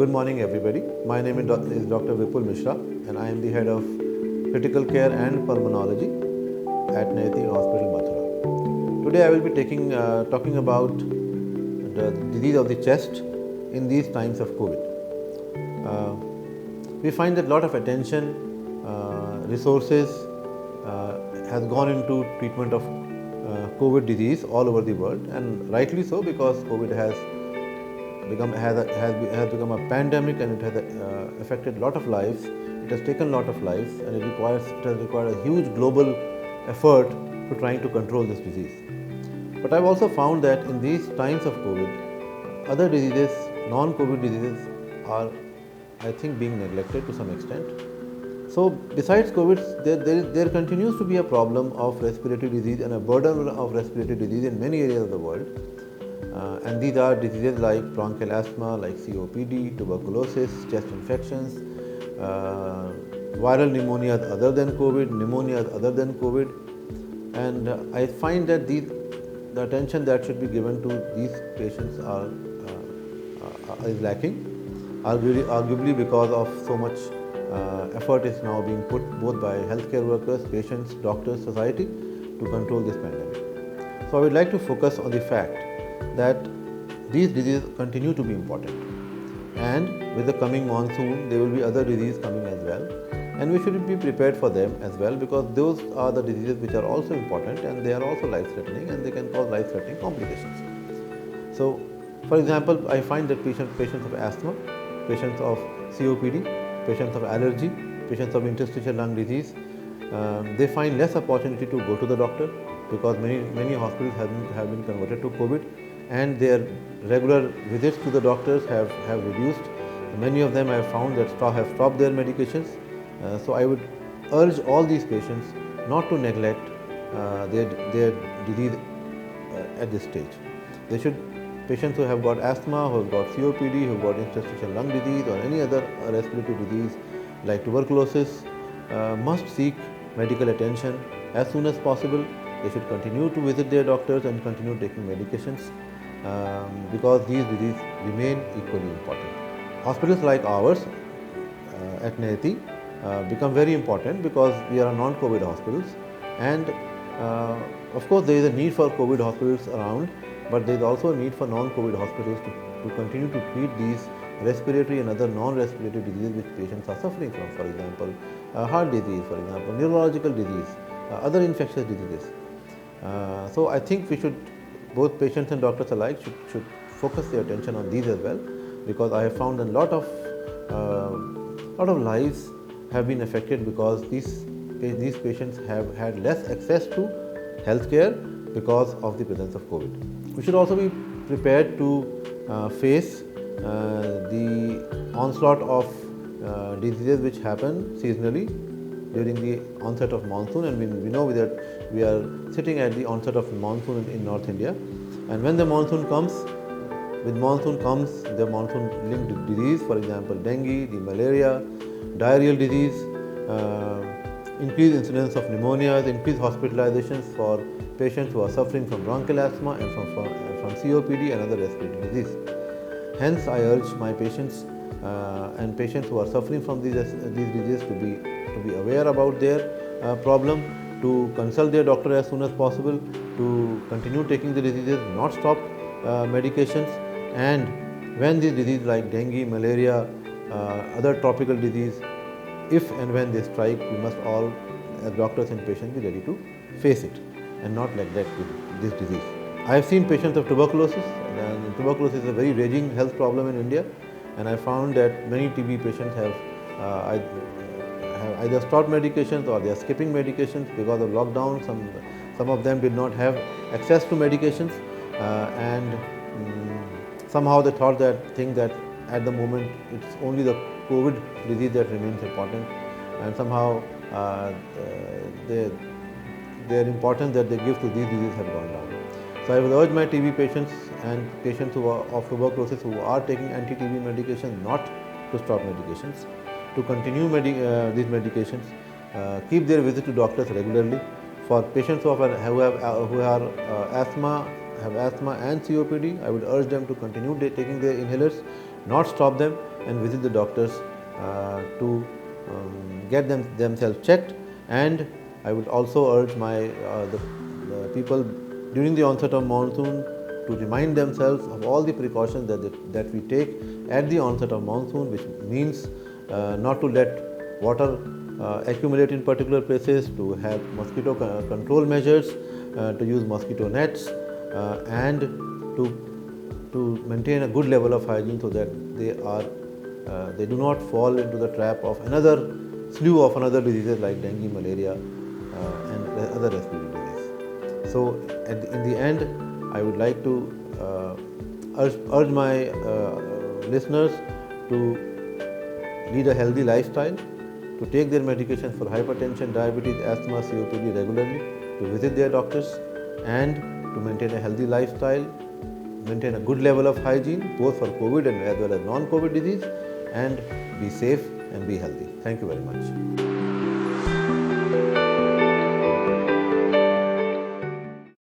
Good morning, everybody. My name is Dr. Vipul Mishra, and I am the head of critical care and pulmonology at Nayati Hospital, Mathura. Today, I will be talking about the disease of the chest in these times of COVID. We find that a lot of attention, resources has gone into treatment of COVID disease all over the world, and rightly so, because COVID has become a pandemic, and it has affected a lot of lives. It has taken a lot of lives, and it has required a huge global effort to trying to control this disease. But I've also found that in these times of COVID, other diseases, non-COVID diseases, are, I think, being neglected to some extent. So besides COVID, there continues to be a problem of respiratory disease and a burden of respiratory disease in many areas of the world. And these are diseases like bronchial asthma, like COPD, tuberculosis, chest infections, viral pneumonias other than COVID, pneumonias other than COVID. And I find that the attention that should be given to these patients is lacking, arguably because of so much effort is now being put both by healthcare workers, patients, doctors, society to control this pandemic. So I would like to focus on the fact that these diseases continue to be important, and with the coming monsoon there will be other diseases coming as well, and we should be prepared for them as well, because those are the diseases which are also important, and they are also life-threatening, and they can cause life-threatening complications. So, for example, I find that patients of asthma, patients of COPD, patients of allergy, patients of interstitial lung disease, they find less opportunity to go to the doctor, because many hospitals have been converted to COVID, and their regular visits to the doctors have reduced. Many of them I have found that have stopped their medications. So I would urge all these patients not to neglect their disease at this stage. Patients who have got asthma, who have got COPD, who have got interstitial lung disease, or any other respiratory disease like tuberculosis, must seek medical attention as soon as possible. They should continue to visit their doctors and continue taking medications, because these diseases remain equally important. Hospitals like ours at Nayati become very important because we are non-COVID hospitals, and of course there is a need for COVID hospitals around, but there is also a need for non-COVID hospitals to continue to treat these respiratory and other non-respiratory diseases which patients are suffering from. For example, heart disease, for example, neurological disease, other infectious diseases. So I think both patients and doctors alike should focus their attention on these as well, because I have found a lot of lives have been affected because these patients have had less access to healthcare because of the presence of COVID. We should also be prepared to face the onslaught of diseases which happen seasonally during the onset of monsoon, and we know that we are sitting at the onset of monsoon in North India, and when the monsoon comes, with monsoon comes the monsoon-linked disease, for example, dengue, the malaria, diarrheal disease, increased incidence of pneumonias, increased hospitalizations for patients who are suffering from bronchial asthma and from COPD and other respiratory disease. Hence, I urge my patients and patients who are suffering from these diseases to be aware about their problem, to consult their doctor as soon as possible, to continue taking the diseases, not stop medications, and when these diseases like dengue, malaria, other tropical disease, if and when they strike, we must all, as doctors and patients, be ready to face it and not neglect this disease. I have seen patients of tuberculosis, and tuberculosis is a very raging health problem in India, and I found that many TB patients have either stopped medications or they are skipping medications because of lockdown. Some of them did not have access to medications, and somehow they thought that at the moment it's only the COVID disease that remains important, and somehow their importance that they give to these diseases have gone down. So I will urge my TB patients and patients who are of tuberculosis who are taking anti-TB medication not to stop medications, to continue these medications, keep their visit to doctors regularly. For patients who have asthma and COPD, I would urge them to continue taking their inhalers, not stop them, and visit the doctors to get themselves checked. And I would also urge the people during the onset of monsoon to remind themselves of all the precautions that we take at the onset of monsoon, which means not to let water accumulate in particular places, to have mosquito control measures, to use mosquito nets, and to maintain a good level of hygiene so that they do not fall into the trap of another slew of another diseases like dengue, malaria, and other respiratory diseases. So in the end, I would like to urge my listeners to lead a healthy lifestyle, to take their medications for hypertension, diabetes, asthma, COPD regularly, to visit their doctors, and to maintain a healthy lifestyle, maintain a good level of hygiene both for COVID and as well as non-COVID disease, and be safe and be healthy. Thank you very much.